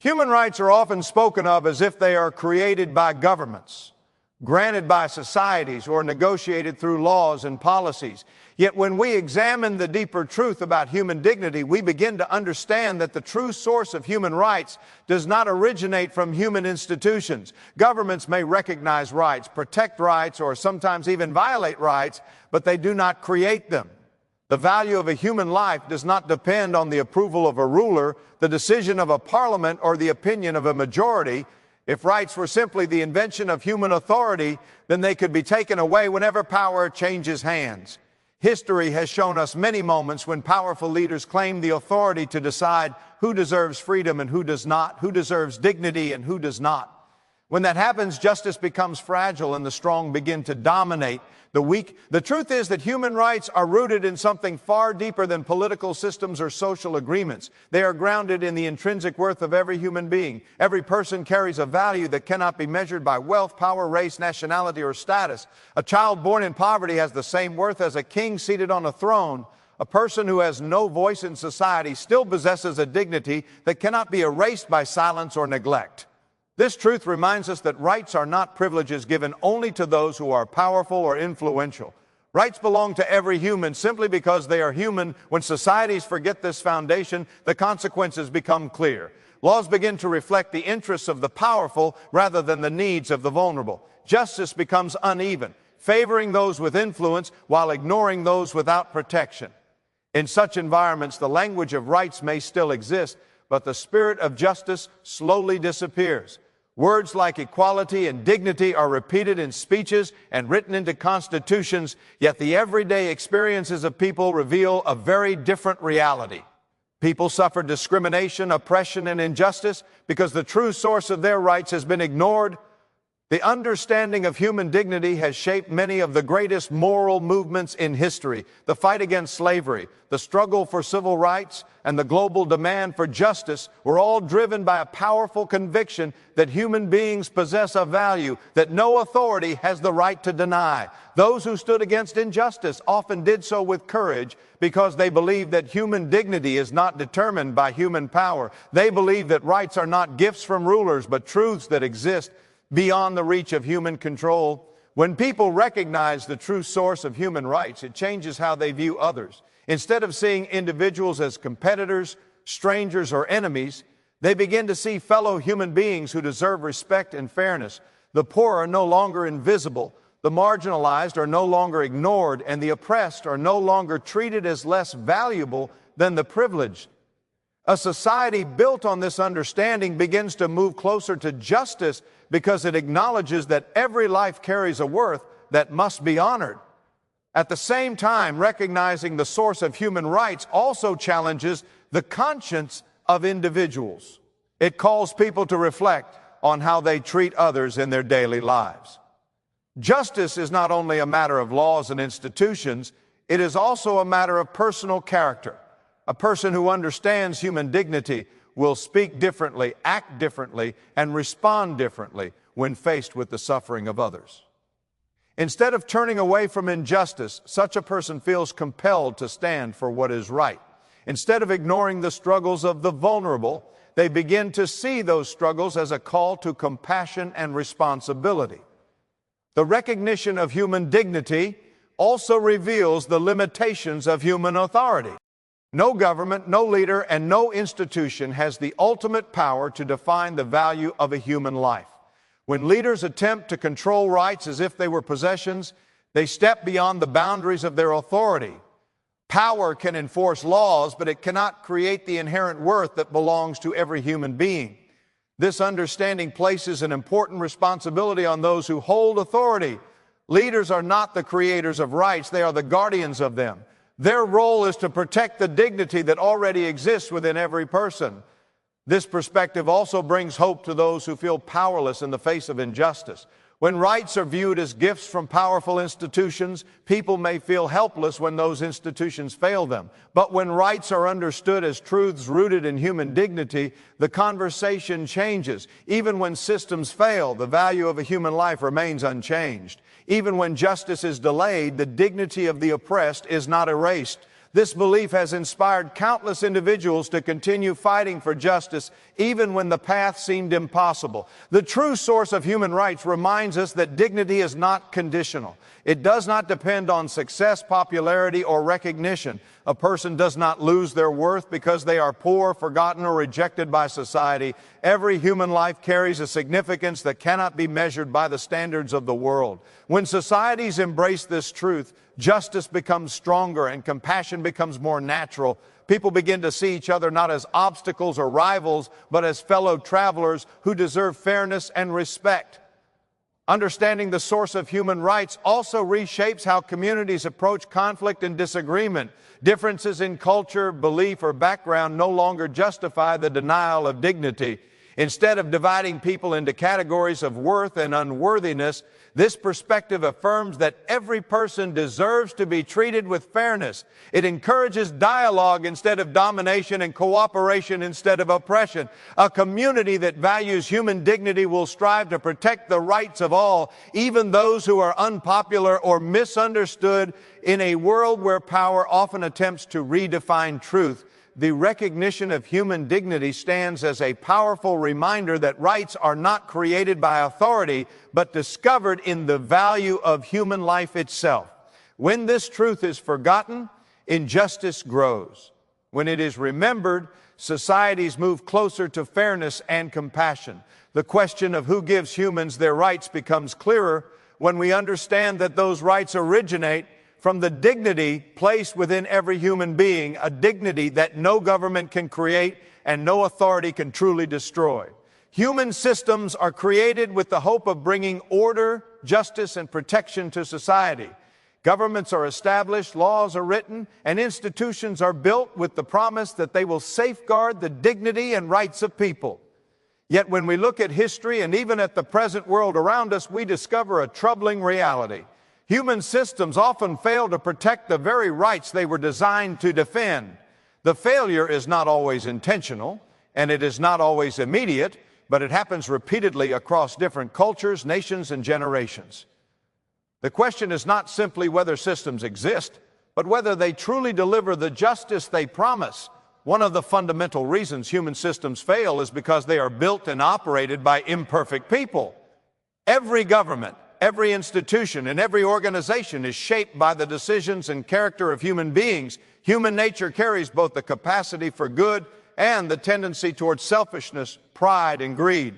Human rights are often spoken of as if they are created by governments, granted by societies, or negotiated through laws and policies. Yet when we examine the deeper truth about human dignity, we begin to understand that the true source of human rights does not originate from human institutions. Governments may recognize rights, protect rights, or sometimes even violate rights, but they do not create them. The value of a human life does not depend on the approval of a ruler, the decision of a parliament, or the opinion of a majority. If rights were simply the invention of human authority, then they could be taken away whenever power changes hands. History has shown us many moments when powerful leaders claim the authority to decide who deserves freedom and who does not, who deserves dignity and who does not. When that happens, justice becomes fragile and the strong begin to dominate the weak. The truth is that human rights are rooted in something far deeper than political systems or social agreements. They are grounded in the intrinsic worth of every human being. Every person carries a value that cannot be measured by wealth, power, race, nationality, or status. A child born in poverty has the same worth as a king seated on a throne. A person who has no voice in society still possesses a dignity that cannot be erased by silence or neglect. This truth reminds us that rights are not privileges given only to those who are powerful or influential. Rights belong to every human simply because they are human. When societies forget this foundation, the consequences become clear. Laws begin to reflect the interests of the powerful rather than the needs of the vulnerable. Justice becomes uneven, favoring those with influence while ignoring those without protection. In such environments, the language of rights may still exist, but the spirit of justice slowly disappears. Words like equality and dignity are repeated in speeches and written into constitutions, yet the everyday experiences of people reveal a very different reality. People suffer discrimination, oppression, and injustice because the true source of their rights has been ignored. The understanding of human dignity has shaped many of the greatest moral movements in history. The fight against slavery, the struggle for civil rights, and the global demand for justice were all driven by a powerful conviction that human beings possess a value that no authority has the right to deny. Those who stood against injustice often did so with courage because they believed that human dignity is not determined by human power. They believed that rights are not gifts from rulers, but truths that exist beyond the reach of human control. When people recognize the true source of human rights, it changes how they view others. Instead of seeing individuals as competitors, strangers, or enemies, they begin to see fellow human beings who deserve respect and fairness. The poor are no longer invisible, the marginalized are no longer ignored, and the oppressed are no longer treated as less valuable than the privileged. A society built on this understanding begins to move closer to justice because it acknowledges that every life carries a worth that must be honored. At the same time, recognizing the source of human rights also challenges the conscience of individuals. It calls people to reflect on how they treat others in their daily lives. Justice is not only a matter of laws and institutions, it is also a matter of personal character. A person who understands human dignity will speak differently, act differently, and respond differently when faced with the suffering of others. Instead of turning away from injustice, such a person feels compelled to stand for what is right. Instead of ignoring the struggles of the vulnerable, they begin to see those struggles as a call to compassion and responsibility. The recognition of human dignity also reveals the limitations of human authority. No government, no leader, and no institution has the ultimate power to define the value of a human life. When leaders attempt to control rights as if they were possessions, they step beyond the boundaries of their authority. Power can enforce laws, but it cannot create the inherent worth that belongs to every human being. This understanding places an important responsibility on those who hold authority. Leaders are not the creators of rights, they are the guardians of them. Their role is to protect the dignity that already exists within every person. This perspective also brings hope to those who feel powerless in the face of injustice. When rights are viewed as gifts from powerful institutions, people may feel helpless when those institutions fail them. But when rights are understood as truths rooted in human dignity, the conversation changes. Even when systems fail, the value of a human life remains unchanged. Even when justice is delayed, the dignity of the oppressed is not erased. This belief has inspired countless individuals to continue fighting for justice, even when the path seemed impossible. The true source of human rights reminds us that dignity is not conditional. It does not depend on success, popularity, or recognition. A person does not lose their worth because they are poor, forgotten, or rejected by society. Every human life carries a significance that cannot be measured by the standards of the world. When societies embrace this truth, justice becomes stronger and compassion becomes more natural. People begin to see each other not as obstacles or rivals, but as fellow travelers who deserve fairness and respect. Understanding the source of human rights also reshapes how communities approach conflict and disagreement. Differences in culture, belief, or background no longer justify the denial of dignity. Instead of dividing people into categories of worth and unworthiness, this perspective affirms that every person deserves to be treated with fairness. It encourages dialogue instead of domination and cooperation instead of oppression. A community that values human dignity will strive to protect the rights of all, even those who are unpopular or misunderstood. In a world where power often attempts to redefine truth, the recognition of human dignity stands as a powerful reminder that rights are not created by authority, but discovered in the value of human life itself. When this truth is forgotten, injustice grows. When it is remembered, societies move closer to fairness and compassion. The question of who gives humans their rights becomes clearer when we understand that those rights originate from the dignity placed within every human being, a dignity that no government can create and no authority can truly destroy. Human systems are created with the hope of bringing order, justice, and protection to society. Governments are established, laws are written, and institutions are built with the promise that they will safeguard the dignity and rights of people. Yet when we look at history and even at the present world around us, we discover a troubling reality. Human systems often fail to protect the very rights they were designed to defend. The failure is not always intentional, and it is not always immediate, but it happens repeatedly across different cultures, nations, and generations. The question is not simply whether systems exist, but whether they truly deliver the justice they promise. One of the fundamental reasons human systems fail is because they are built and operated by imperfect people. Every government, every institution, and every organization is shaped by the decisions and character of human beings. Human nature carries both the capacity for good and the tendency towards selfishness, pride, and greed.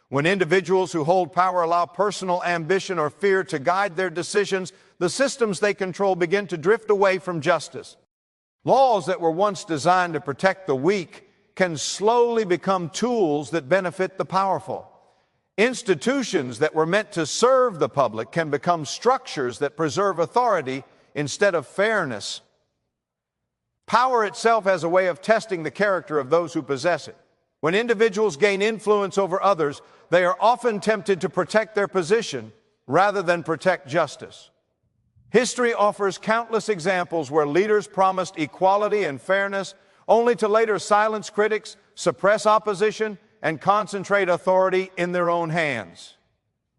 When individuals who hold power allow personal ambition or fear to guide their decisions, the systems they control begin to drift away from justice. Laws that were once designed to protect the weak can slowly become tools that benefit the powerful. Institutions that were meant to serve the public can become structures that preserve authority instead of fairness. Power itself has a way of testing the character of those who possess it. When individuals gain influence over others, they are often tempted to protect their position rather than protect justice. History offers countless examples where leaders promised equality and fairness only to later silence critics, suppress opposition, and concentrate authority in their own hands.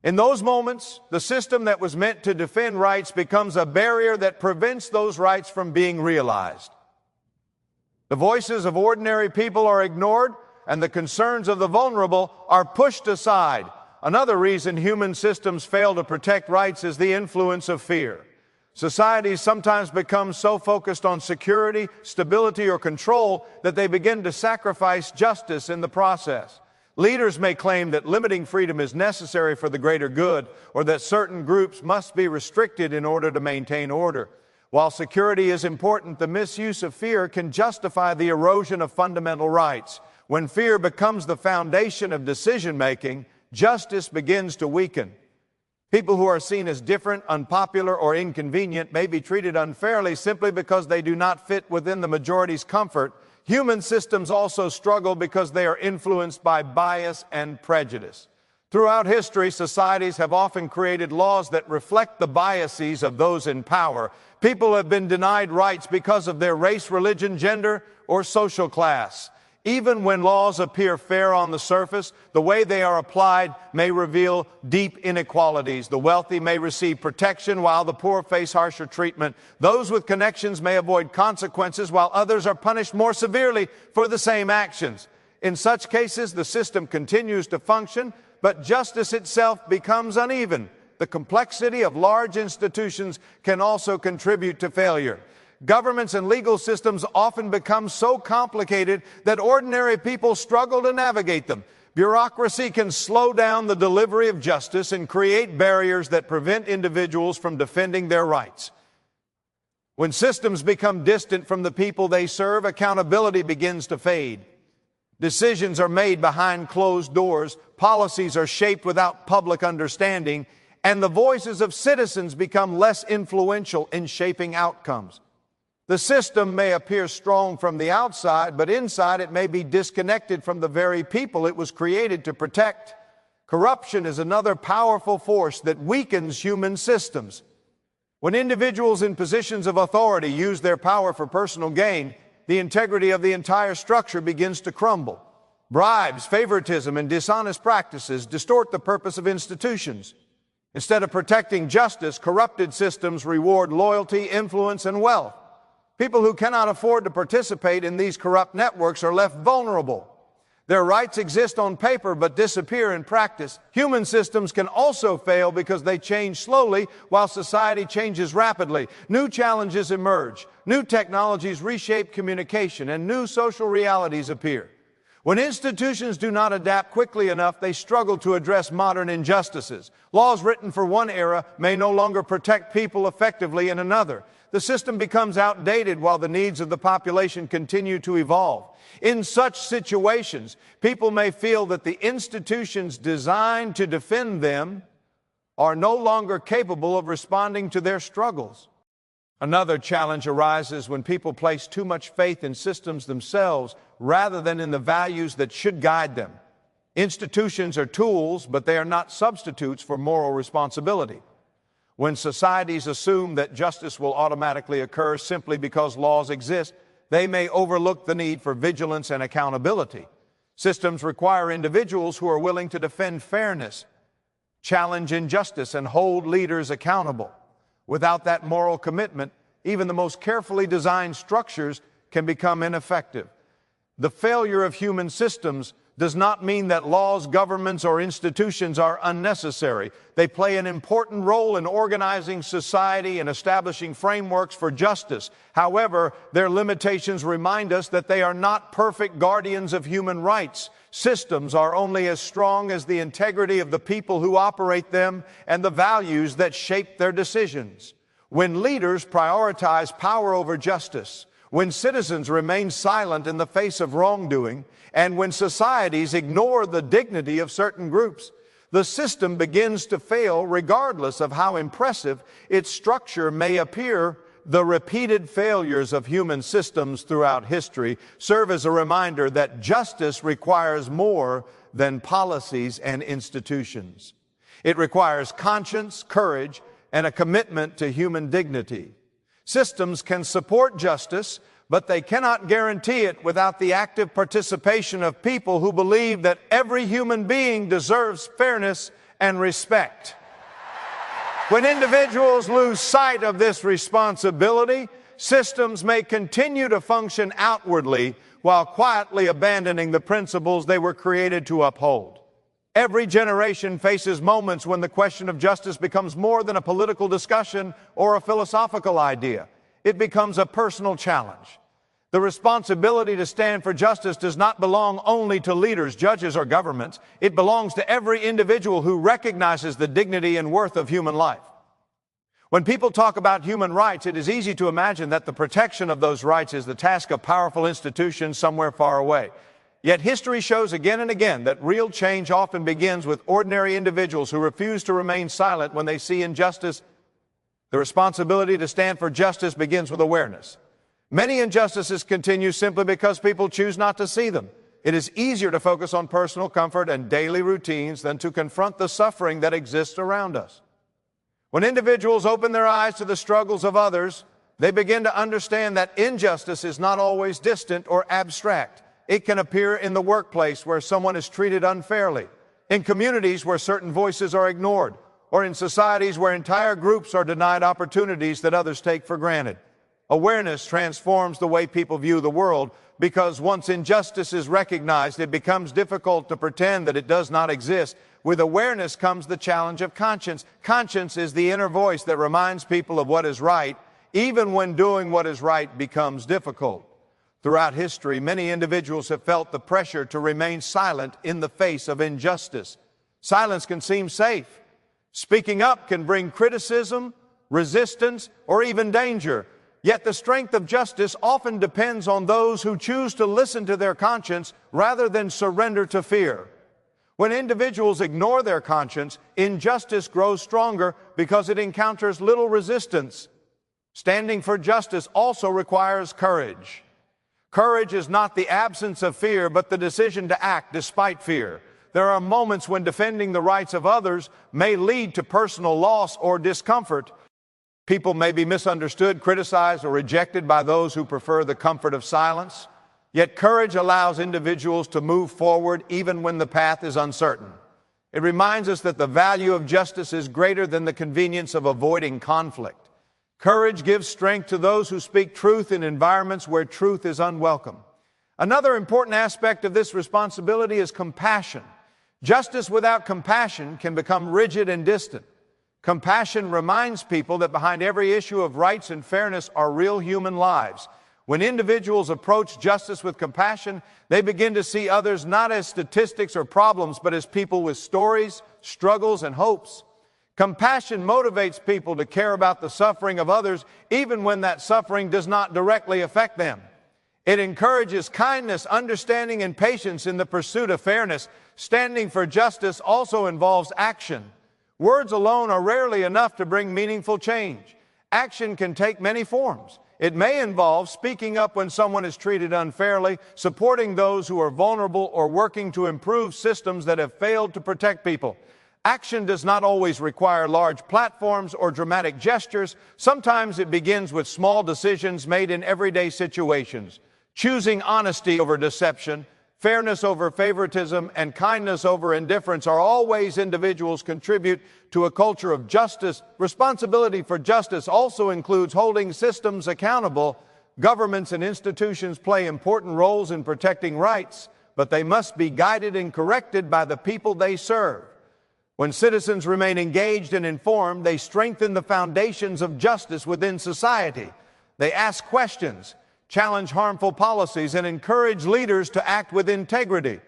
In those moments, the system that was meant to defend rights becomes a barrier that prevents those rights from being realized. The voices of ordinary people are ignored, and the concerns of the vulnerable are pushed aside. Another reason human systems fail to protect rights is the influence of fear. Societies sometimes become so focused on security, stability, or control that they begin to sacrifice justice in the process. Leaders may claim that limiting freedom is necessary for the greater good, or that certain groups must be restricted in order to maintain order. While security is important, the misuse of fear can justify the erosion of fundamental rights. When fear becomes the foundation of decision-making, justice begins to weaken. People who are seen as different, unpopular, or inconvenient may be treated unfairly simply because they do not fit within the majority's comfort. Human systems also struggle because they are influenced by bias and prejudice. Throughout history, societies have often created laws that reflect the biases of those in power. People have been denied rights because of their race, religion, gender, or social class. Even when laws appear fair on the surface, the way they are applied may reveal deep inequalities. The wealthy may receive protection while the poor face harsher treatment. Those with connections may avoid consequences while others are punished more severely for the same actions. In such cases, the system continues to function, but justice itself becomes uneven. The complexity of large institutions can also contribute to failure. Governments and legal systems often become so complicated that ordinary people struggle to navigate them. Bureaucracy can slow down the delivery of justice and create barriers that prevent individuals from defending their rights. When systems become distant from the people they serve, accountability begins to fade. Decisions are made behind closed doors, policies are shaped without public understanding, and the voices of citizens become less influential in shaping outcomes. The system may appear strong from the outside, but inside it may be disconnected from the very people it was created to protect. Corruption is another powerful force that weakens human systems. When individuals in positions of authority use their power for personal gain, the integrity of the entire structure begins to crumble. Bribes, favoritism, and dishonest practices distort the purpose of institutions. Instead of protecting justice, corrupted systems reward loyalty, influence, and wealth. People who cannot afford to participate in these corrupt networks are left vulnerable. Their rights exist on paper but disappear in practice. Human systems can also fail because they change slowly while society changes rapidly. New challenges emerge. New technologies reshape communication, and new social realities appear. When institutions do not adapt quickly enough, they struggle to address modern injustices. Laws written for one era may no longer protect people effectively in another. The system becomes outdated while the needs of the population continue to evolve. In such situations, people may feel that the institutions designed to defend them are no longer capable of responding to their struggles. Another challenge arises when people place too much faith in systems themselves rather than in the values that should guide them. Institutions are tools, but they are not substitutes for moral responsibility. When societies assume that justice will automatically occur simply because laws exist, they may overlook the need for vigilance and accountability. Systems require individuals who are willing to defend fairness, challenge injustice, and hold leaders accountable. Without that moral commitment, even the most carefully designed structures can become ineffective. The failure of human systems does not mean that laws, governments, or institutions are unnecessary. They play an important role in organizing society and establishing frameworks for justice. However, their limitations remind us that they are not perfect guardians of human rights. Systems are only as strong as the integrity of the people who operate them and the values that shape their decisions. When leaders prioritize power over justice, when citizens remain silent in the face of wrongdoing, and when societies ignore the dignity of certain groups, the system begins to fail regardless of how impressive its structure may appear. The repeated failures of human systems throughout history serve as a reminder that justice requires more than policies and institutions. It requires conscience, courage, and a commitment to human dignity. Systems can support justice, but they cannot guarantee it without the active participation of people who believe that every human being deserves fairness and respect. When individuals lose sight of this responsibility, systems may continue to function outwardly while quietly abandoning the principles they were created to uphold. Every generation faces moments when the question of justice becomes more than a political discussion or a philosophical idea. It becomes a personal challenge. The responsibility to stand for justice does not belong only to leaders, judges, or governments. It belongs to every individual who recognizes the dignity and worth of human life. When people talk about human rights, it is easy to imagine that the protection of those rights is the task of powerful institutions somewhere far away. Yet history shows again and again that real change often begins with ordinary individuals who refuse to remain silent when they see injustice. The responsibility to stand for justice begins with awareness. Many injustices continue simply because people choose not to see them. It is easier to focus on personal comfort and daily routines than to confront the suffering that exists around us. When individuals open their eyes to the struggles of others, they begin to understand that injustice is not always distant or abstract. It can appear in the workplace where someone is treated unfairly, in communities where certain voices are ignored, or in societies where entire groups are denied opportunities that others take for granted. Awareness transforms the way people view the world, because once injustice is recognized, it becomes difficult to pretend that it does not exist. With awareness comes the challenge of conscience. Conscience is the inner voice that reminds people of what is right, even when doing what is right becomes difficult. Throughout history, many individuals have felt the pressure to remain silent in the face of injustice. Silence can seem safe. Speaking up can bring criticism, resistance, or even danger. Yet the strength of justice often depends on those who choose to listen to their conscience rather than surrender to fear. When individuals ignore their conscience, injustice grows stronger because it encounters little resistance. Standing for justice also requires courage. Courage is not the absence of fear, but the decision to act despite fear. There are moments when defending the rights of others may lead to personal loss or discomfort. People may be misunderstood, criticized, or rejected by those who prefer the comfort of silence. Yet courage allows individuals to move forward even when the path is uncertain. It reminds us that the value of justice is greater than the convenience of avoiding conflict. Courage gives strength to those who speak truth in environments where truth is unwelcome. Another important aspect of this responsibility is compassion. Justice without compassion can become rigid and distant. Compassion reminds people that behind every issue of rights and fairness are real human lives. When individuals approach justice with compassion, they begin to see others not as statistics or problems, but as people with stories, struggles, and hopes. Compassion motivates people to care about the suffering of others, even when that suffering does not directly affect them. It encourages kindness, understanding, and patience in the pursuit of fairness. Standing for justice also involves action. Words alone are rarely enough to bring meaningful change. Action can take many forms. It may involve speaking up when someone is treated unfairly, supporting those who are vulnerable, or working to improve systems that have failed to protect people. Action does not always require large platforms or dramatic gestures. Sometimes it begins with small decisions made in everyday situations. Choosing honesty over deception, fairness over favoritism, and kindness over indifference are all ways individuals contribute to a culture of justice. Responsibility for justice also includes holding systems accountable. Governments and institutions play important roles in protecting rights, but they must be guided and corrected by the people they serve. When citizens remain engaged and informed, they strengthen the foundations of justice within society. They ask questions, challenge harmful policies, and encourage leaders to act with integrity.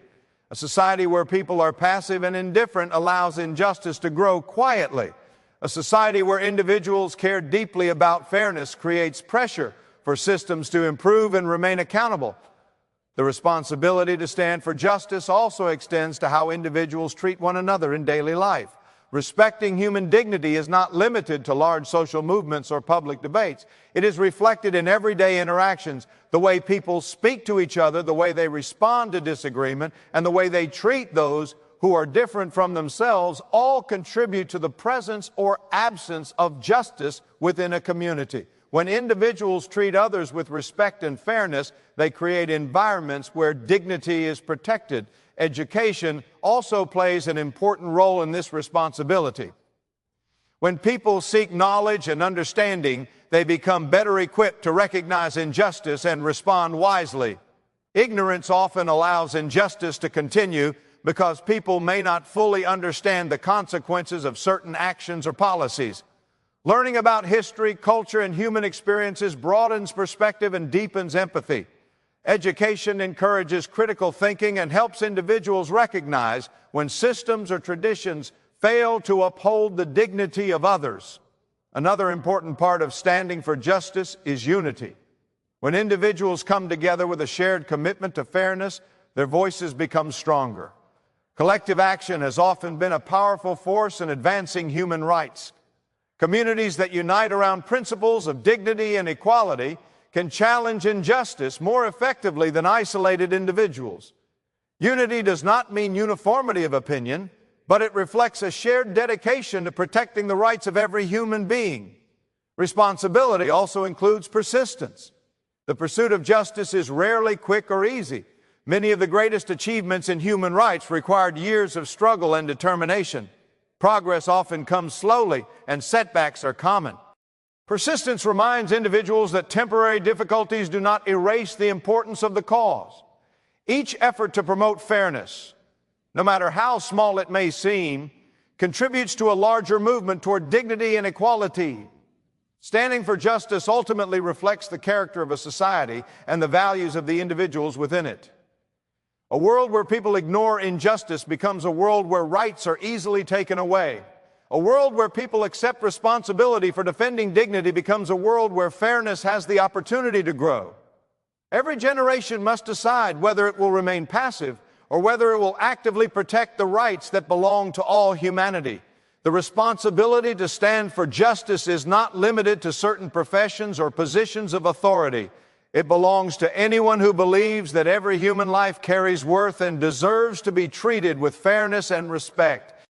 A society where people are passive and indifferent allows injustice to grow quietly. A society where individuals care deeply about fairness creates pressure for systems to improve and remain accountable. The responsibility to stand for justice also extends to how individuals treat one another in daily life. Respecting human dignity is not limited to large social movements or public debates. It is reflected in everyday interactions, the way people speak to each other, the way they respond to disagreement, and the way they treat those who are different from themselves all contribute to the presence or absence of justice within a community. When individuals treat others with respect and fairness, they create environments where dignity is protected. Education also plays an important role in this responsibility. When people seek knowledge and understanding, they become better equipped to recognize injustice and respond wisely. Ignorance often allows injustice to continue because people may not fully understand the consequences of certain actions or policies. Learning about history, culture, and human experiences broadens perspective and deepens empathy. Education encourages critical thinking and helps individuals recognize when systems or traditions fail to uphold the dignity of others. Another important part of standing for justice is unity. When individuals come together with a shared commitment to fairness, their voices become stronger. Collective action has often been a powerful force in advancing human rights. Communities that unite around principles of dignity and equality can challenge injustice more effectively than isolated individuals. Unity does not mean uniformity of opinion, but it reflects a shared dedication to protecting the rights of every human being. Responsibility also includes persistence. The pursuit of justice is rarely quick or easy. Many of the greatest achievements in human rights required years of struggle and determination. Progress often comes slowly, and setbacks are common. Persistence reminds individuals that temporary difficulties do not erase the importance of the cause. Each effort to promote fairness, no matter how small it may seem, contributes to a larger movement toward dignity and equality. Standing for justice ultimately reflects the character of a society and the values of the individuals within it. A world where people ignore injustice becomes a world where rights are easily taken away. A world where people accept responsibility for defending dignity becomes a world where fairness has the opportunity to grow. Every generation must decide whether it will remain passive or whether it will actively protect the rights that belong to all humanity. The responsibility to stand for justice is not limited to certain professions or positions of authority. It belongs to anyone who believes that every human life carries worth and deserves to be treated with fairness and respect.